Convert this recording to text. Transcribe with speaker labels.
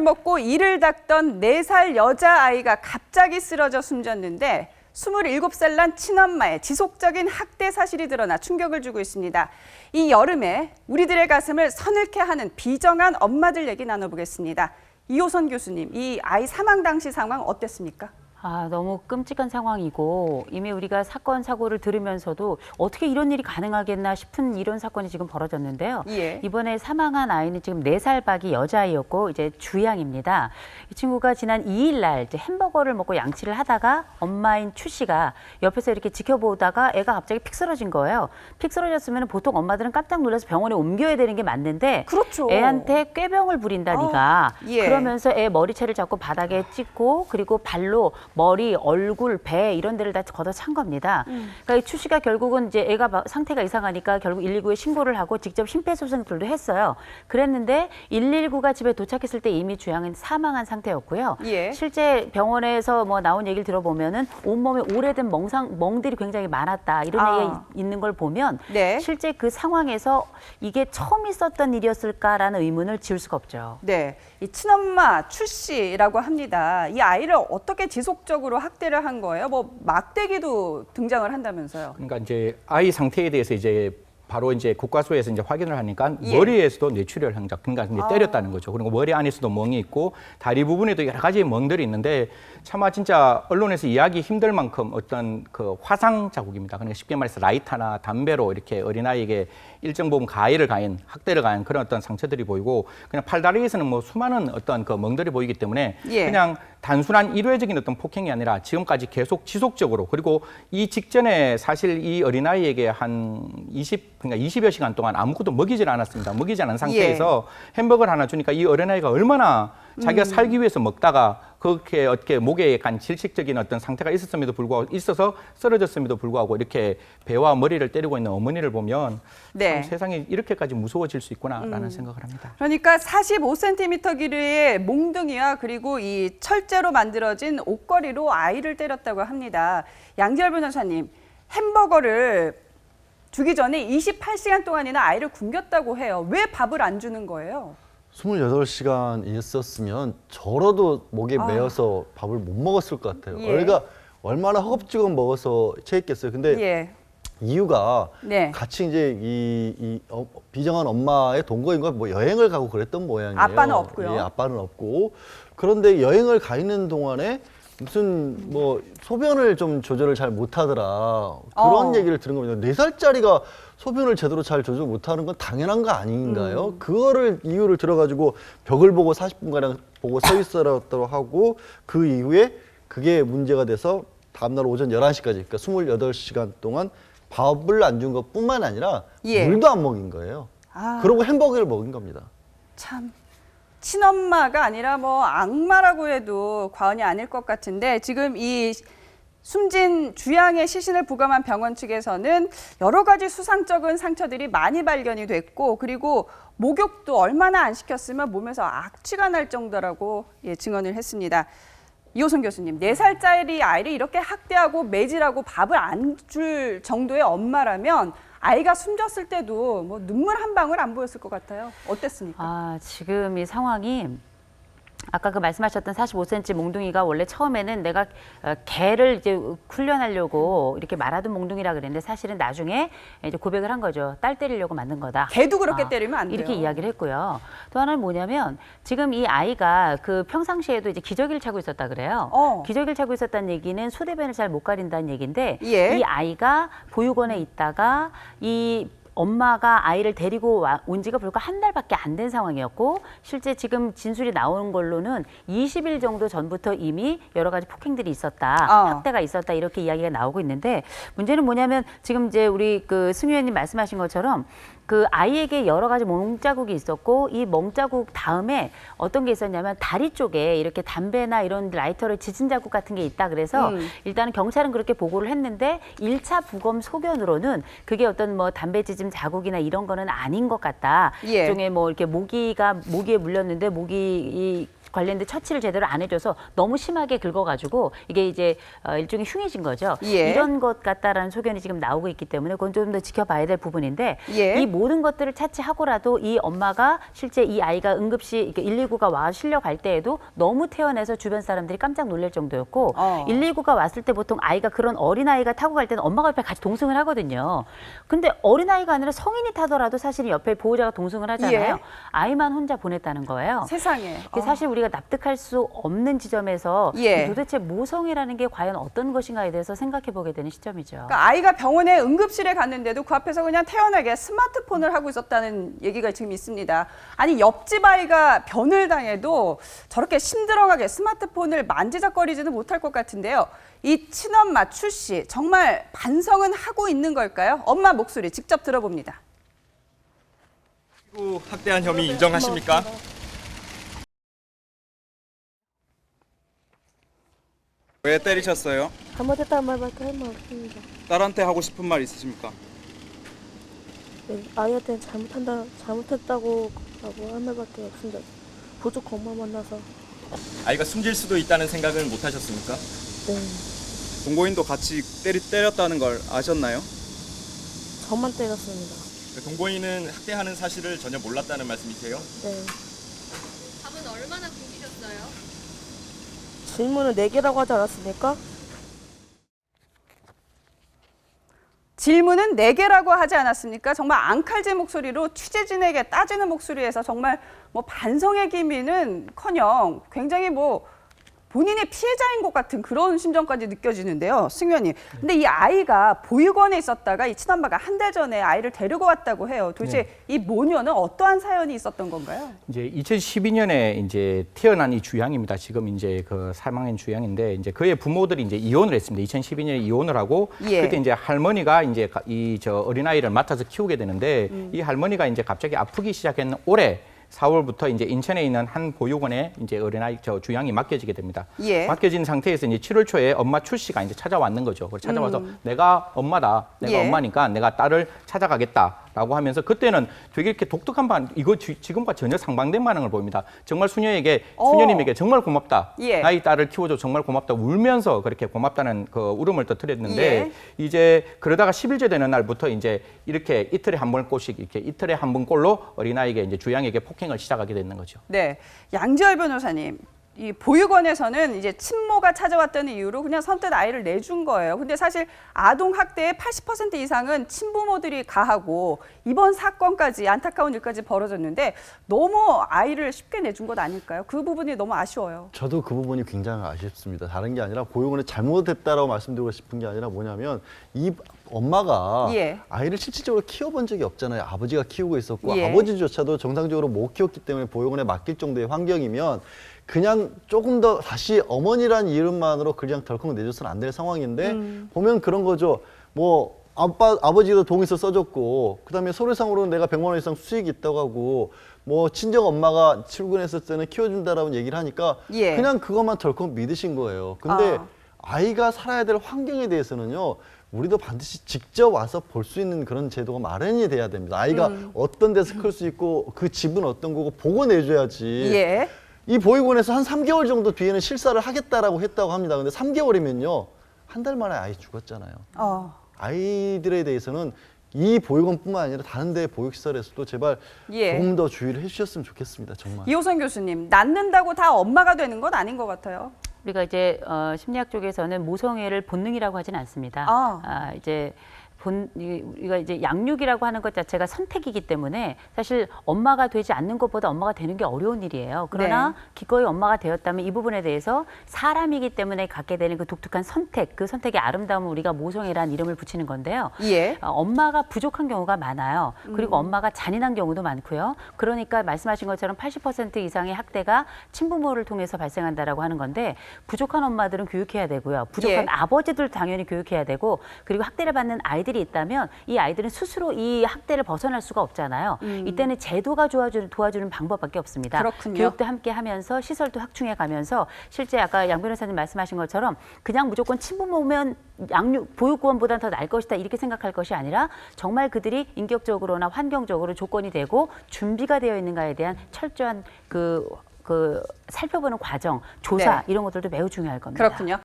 Speaker 1: 먹고 이를 닦던 4살 여자아이가 갑자기 쓰러져 숨졌는데 27살 난 친엄마의 지속적인 학대 사실이 드러나 충격을 주고 있습니다. 이 여름에 우리들의 가슴을 서늘케 하는 비정한 엄마들 얘기 나눠보겠습니다. 이호선 교수님, 이 아이 사망 당시 상황 어땠습니까?
Speaker 2: 너무 끔찍한 상황이고 이미 우리가 사건, 사고를 들으면서도 어떻게 이런 일이 가능하겠나 싶은 이런 사건이 지금 벌어졌는데요.
Speaker 1: 예.
Speaker 2: 이번에 사망한 아이는 지금 4살 박이 여자아이였고 이제 주양입니다. 이 친구가 지난 2일 날 이제 햄버거를 먹고 양치를 하다가 엄마인 추 씨가 옆에서 이렇게 지켜보다가 애가 갑자기 픽 쓰러진 거예요. 픽 쓰러졌으면 보통 엄마들은 깜짝 놀라서 병원에 옮겨야 되는 게 맞는데
Speaker 1: 그렇죠.
Speaker 2: 애한테 꾀병을 부린다 네가.
Speaker 1: 예.
Speaker 2: 그러면서 애 머리채를 잡고 바닥에 찍고 그리고 발로 머리, 얼굴, 배 이런 데를 다 걷어찬 겁니다. 그러니까 이 추 씨가 결국은 이제 애가 상태가 이상하니까 결국 119에 신고를 하고 직접 심폐소생술도 했어요. 그랬는데 119가 집에 도착했을 때 이미 주양은 사망한 상태였고요.
Speaker 1: 예.
Speaker 2: 실제 병원에서 뭐 나온 얘기를 들어보면은 온몸에 오래된 멍들이 굉장히 많았다 이런 얘기가 있는 걸 보면
Speaker 1: 네.
Speaker 2: 실제 그 상황에서 이게 처음 있었던 일이었을까라는 의문을 지울 수가 없죠.
Speaker 1: 네, 이 친엄마 추 씨라고 합니다. 이 아이를 어떻게 지속적으로 학대를 한 거예요? 뭐 막대기도 등장을 한다면서요?
Speaker 3: 그러니까 이제 아이 상태에 대해서 이제 바로 이제 국과수에서 이제 확인을 하니까
Speaker 1: 예.
Speaker 3: 머리에서도 뇌출혈 흔적, 그러니까 이제 때렸다는 거죠. 그리고 머리 안에서도 멍이 있고 다리 부분에도 여러 가지 멍들이 있는데 차마 진짜 언론에서 이해하기 힘들 만큼 어떤 그 화상 자국입니다. 그러니까 쉽게 말해서 라이터나 담배로 이렇게 어린아이에게 일정 부분 가해를 가한, 학대를 가한 그런 어떤 상처들이 보이고 그냥 팔다리에서는 뭐 수많은 어떤 그 멍들이 보이기 때문에
Speaker 1: 예.
Speaker 3: 그냥 단순한 일회적인 어떤 폭행이 아니라 지금까지 계속 지속적으로 그리고 이 직전에 사실 이 어린아이에게 그러니까 20여 시간 동안 아무것도 먹이질 않았습니다. 먹이지 않은 상태에서 햄버거를 하나 주니까 이 어린아이가 얼마나 자기가 살기 위해서 먹다가 그렇게 어떻게 목에 약간 질식적인 어떤 상태가 있어서 쓰러졌음에도 불구하고 이렇게 배와 머리를 때리고 있는 어머니를 보면
Speaker 1: 네.
Speaker 3: 참 세상이 이렇게까지 무서워질 수 있구나라는 생각을 합니다.
Speaker 1: 그러니까 45cm 길이의 몽둥이와 그리고 이 철제로 만들어진 옷걸이로 아이를 때렸다고 합니다. 양지열 변호사님, 햄버거를 주기 전에 28시간 동안이나 아이를 굶겼다고 해요. 왜 밥을 안 주는 거예요?
Speaker 4: 28시간 있었으면 저러도 목에 매여서 밥을 못 먹었을 것 같아요.
Speaker 1: 예.
Speaker 4: 그러니까 얼마나 허겁지겁 먹어서 체했겠어요. 근데
Speaker 1: 예.
Speaker 4: 이유가
Speaker 1: 네.
Speaker 4: 같이 이제 비정한 엄마의 동거인과 뭐 여행을 가고 그랬던 모양이에요.
Speaker 1: 아빠는 없고요.
Speaker 4: 예, 아빠는 없고. 그런데 여행을 가 있는 동안에 무슨 뭐 소변을 좀 조절을 잘 못하더라 그런 얘기를 들은 겁니다. 4살짜리가 소변을 제대로 잘 조절 못하는 건 당연한 거 아닌가요? 그거를 이유를 들어가지고 벽을 보고 40분가량 보고 서 있으라고 하고 그 이후에 그게 문제가 돼서 다음날 오전 11시까지 그러니까 28시간 동안 밥을 안 준 것뿐만 아니라
Speaker 1: 예.
Speaker 4: 물도 안 먹인 거예요. 그러고 햄버거를 먹인 겁니다.
Speaker 1: 참 친엄마가 아니라 뭐 악마라고 해도 과언이 아닐 것 같은데 지금 이 숨진 주양의 시신을 부검한 병원 측에서는 여러 가지 수상쩍은 상처들이 많이 발견이 됐고 그리고 목욕도 얼마나 안 시켰으면 몸에서 악취가 날 정도라고 증언을 했습니다. 이호선 교수님, 4살짜리 아이를 이렇게 학대하고 매질하고 밥을 안 줄 정도의 엄마라면 아이가 숨졌을 때도 뭐 눈물 한 방울 안 보였을 것 같아요. 어땠습니까?
Speaker 2: 지금 이 상황이 아까 그 말씀하셨던 45cm 몽둥이가 원래 처음에는 내가 개를 이제 훈련하려고 이렇게 말하던 몽둥이라 그랬는데 사실은 나중에 이제 고백을 한 거죠. 딸 때리려고 만든 거다.
Speaker 1: 개도 그렇게 때리면 안 돼요.
Speaker 2: 이렇게 이야기를 했고요. 또 하나는 뭐냐면 지금 이 아이가 그 평상시에도 이제 기저귀를 차고 있었다 그래요. 기저귀를 차고 있었다는 얘기는 소대변을 잘 못 가린다는 얘기인데
Speaker 1: 예.
Speaker 2: 이 아이가 보육원에 있다가 이 엄마가 아이를 데리고 온 지가 불과 한 달밖에 안 된 상황이었고 실제 지금 진술이 나오는 걸로는 20일 정도 전부터 이미 여러 가지 폭행들이 있었다, 학대가 있었다 이렇게 이야기가 나오고 있는데 문제는 뭐냐면 지금 이제 우리 그 승 의원님 말씀하신 것처럼 그 아이에게 여러 가지 멍자국이 있었고 이 멍자국 다음에 어떤 게 있었냐면 다리 쪽에 이렇게 담배나 이런 라이터를 지진 자국 같은 게 있다 그래서 일단은 경찰은 그렇게 보고를 했는데 1차 부검 소견으로는 그게 어떤 뭐 담배 지진 자국이나 이런 거는 아닌 것 같다.
Speaker 1: 예.
Speaker 2: 일종의 뭐 이렇게 모기에 물렸는데 모기 관련된 처치를 제대로 안 해줘서 너무 심하게 긁어가지고 이게 이제 일종의 흉해진 거죠.
Speaker 1: 예.
Speaker 2: 이런 것 같다라는 소견이 지금 나오고 있기 때문에 그건 좀 더 지켜봐야 될 부분인데
Speaker 1: 예.
Speaker 2: 이 모든 것들을 차치하고라도 이 엄마가 실제 이 아이가 응급실 119가 와 실려갈 때에도 너무 태어나서 주변 사람들이 깜짝 놀랄 정도였고 119가 왔을 때 보통 아이가 그런 어린아이가 타고 갈 때는 엄마가 옆에 같이 동승을 하거든요. 근데 어린아이가 아니라 성인이 타더라도 사실 옆에 보호자가 동승을 하잖아요.
Speaker 1: 예.
Speaker 2: 아이만 혼자 보냈다는 거예요.
Speaker 1: 세상에.
Speaker 2: 이게 사실 우리가 납득할 수 없는 지점에서
Speaker 1: 예.
Speaker 2: 도대체 모성애라는 게 과연 어떤 것인가에 대해서 생각해 보게 되는 시점이죠.
Speaker 1: 그러니까 아이가 병원에 응급실에 갔는데도 그 앞에서 그냥 태연하게 스마트폰을 하고 있었다는 얘기가 지금 있습니다. 아니 옆집 아이가 변을 당해도 저렇게 심드렁하게 스마트폰을 만지작거리지는 못할 것 같은데요. 이 친엄마 추 씨 정말 반성은 하고 있는 걸까요? 엄마 목소리 직접 들어봅니다.
Speaker 5: 그리고 학대한 혐의 인정하십니까? 왜 때리셨어요?
Speaker 6: 잘못했다는 말밖에 할 말 없습니다.
Speaker 5: 딸한테 하고 싶은 말 있으십니까?
Speaker 6: 네, 아이한테 잘못했다고 라고 할 말밖에 없습니다. 부족 엄마 만나서.
Speaker 5: 아이가 숨질 수도 있다는 생각은 못 하셨습니까?
Speaker 6: 네,
Speaker 5: 동거인도 같이 때렸다는 걸 아셨나요?
Speaker 6: 저만 때렸습니다.
Speaker 5: 동거인은 학대하는 사실을 전혀 몰랐다는 말씀이세요?
Speaker 6: 네.
Speaker 7: 밥은 얼마나 굶기셨어요?
Speaker 6: 질문을 4개라고 하지 않았습니까?
Speaker 1: 질문은 4개라고 하지 않았습니까? 정말 앙칼질 목소리로 취재진에게 따지는 목소리에서 정말 뭐 반성의 기미는커녕 굉장히 뭐 본인이 피해자인 것 같은 그런 심정까지 느껴지는데요, 승현님. 근데 이 아이가 보육원에 있었다가 이 친엄마가 한 달 전에 아이를 데리고 왔다고 해요. 도대체 이 모녀는 어떠한 사연이 있었던 건가요?
Speaker 3: 이제 2012년에 이제 태어난 이 주양입니다. 지금 이제 그 사망한 주양인데 이제 그의 부모들이 이제 이혼을 했습니다. 2012년에 이혼을 하고
Speaker 1: 예.
Speaker 3: 그때 이제 할머니가 이제 이 저 어린아이를 맡아서 키우게 되는데 이 할머니가 이제 갑자기 아프기 시작했는 올해 4월부터 이제 인천에 있는 한 보육원에 이제 어린아이 주양이 맡겨지게 됩니다.
Speaker 1: 예.
Speaker 3: 맡겨진 상태에서 이제 7월 초에 엄마 출 씨가 이제 찾아왔는 거죠. 그래서 찾아와서 내가 엄마다, 내가
Speaker 1: 예.
Speaker 3: 엄마니까 내가 딸을 찾아가겠다라고 하면서 그때는 되게 이렇게 독특한 반, 이거 지금과 전혀 상반된 반응을 보입니다. 정말 수녀님에게 정말 고맙다.
Speaker 1: 예.
Speaker 3: 나의 딸을 키워줘 정말 고맙다. 울면서 그렇게 고맙다는 그 울음을 터뜨렸는데
Speaker 1: 예.
Speaker 3: 이제 그러다가 10일째 되는 날부터 이제 이렇게 이틀에 한 번꼴씩 이렇게 이틀에 한 번꼴로 어린아이에게 이제 주양에게 폭행을 시작하게 되는 거죠.
Speaker 1: 네, 양지열 변호사님. 이 보육원에서는 이제 친모가 찾아왔다는 이유로 그냥 선뜻 아이를 내준 거예요. 근데 사실 아동 학대의 80% 이상은 친부모들이 가하고 이번 사건까지 안타까운 일까지 벌어졌는데 너무 아이를 쉽게 내준 것 아닐까요? 그 부분이 너무 아쉬워요.
Speaker 4: 저도 그 부분이 굉장히 아쉽습니다. 다른 게 아니라 보육원에 잘못했다라고 말씀드리고 싶은 게 아니라 뭐냐면 이 엄마가
Speaker 1: 예.
Speaker 4: 아이를 실질적으로 키워본 적이 없잖아요. 아버지가 키우고 있었고
Speaker 1: 예.
Speaker 4: 아버지조차도 정상적으로 못 키웠기 때문에 보육원에 맡길 정도의 환경이면 그냥 조금 더 다시 어머니란 이름만으로 그냥 덜컥 내줘서는 안 될 상황인데 보면 그런 거죠. 뭐 아버지도 동의서 써줬고 그다음에 서류상으로는 내가 100만 원 이상 수익이 있다고 하고 뭐 친정 엄마가 출근했을 때는 키워준다라고 얘기를 하니까
Speaker 1: 예.
Speaker 4: 그냥 그것만 덜컥 믿으신 거예요. 근데 아이가 살아야 될 환경에 대해서는요. 우리도 반드시 직접 와서 볼 수 있는 그런 제도가 마련이 돼야 됩니다. 아이가 어떤 데서 클 수 있고 그 집은 어떤 거고 보고 내줘야지.
Speaker 1: 예.
Speaker 4: 이 보육원에서 한 3개월 정도 뒤에는 실사를 하겠다라고 했다고 합니다. 근데 3개월이면요. 한 달 만에 아이 죽었잖아요. 아이들에 대해서는 이 보육원뿐만 아니라 다른 데 보육시설에서도 제발
Speaker 1: 예.
Speaker 4: 조금 더 주의를 해주셨으면 좋겠습니다. 정말.
Speaker 1: 이호선 교수님, 낳는다고 다 엄마가 되는 건 아닌 것 같아요.
Speaker 2: 우리가 이제 심리학 쪽에서는 모성애를 본능이라고 하진 않습니다. 이제 우리가 이제 양육이라고 하는 것 자체가 선택이기 때문에 사실 엄마가 되지 않는 것보다 엄마가 되는 게 어려운 일이에요. 그러나 기꺼이 엄마가 되었다면 이 부분에 대해서 사람이기 때문에 갖게 되는 그 독특한 선택, 그 선택의 아름다움을 우리가 모성애라는 이름을 붙이는 건데요.
Speaker 1: 예.
Speaker 2: 엄마가 부족한 경우가 많아요. 그리고 엄마가 잔인한 경우도 많고요. 그러니까 말씀하신 것처럼 80% 이상의 학대가 친부모를 통해서 발생한다라고 하는 건데 부족한 엄마들은 교육해야 되고요. 부족한
Speaker 1: 예.
Speaker 2: 아버지들 당연히 교육해야 되고 그리고 학대를 받는 아이들이 있다면 이 아이들은 스스로 이 학대를 벗어날 수가 없잖아요. 이때는 제도가 도와주는 방법밖에 없습니다.
Speaker 1: 그렇군요.
Speaker 2: 교육도 함께 하면서 시설도 확충해 가면서 실제 아까 양 변호사님 말씀하신 것처럼 그냥 무조건 친부모면 보육원보다는 더 나을 것이다 이렇게 생각할 것이 아니라 정말 그들이 인격적으로나 환경적으로 조건이 되고 준비가 되어 있는가에 대한 철저한 그 그 살펴보는 과정, 조사
Speaker 1: 네.
Speaker 2: 이런 것들도 매우 중요할 겁니다.
Speaker 1: 그렇군요.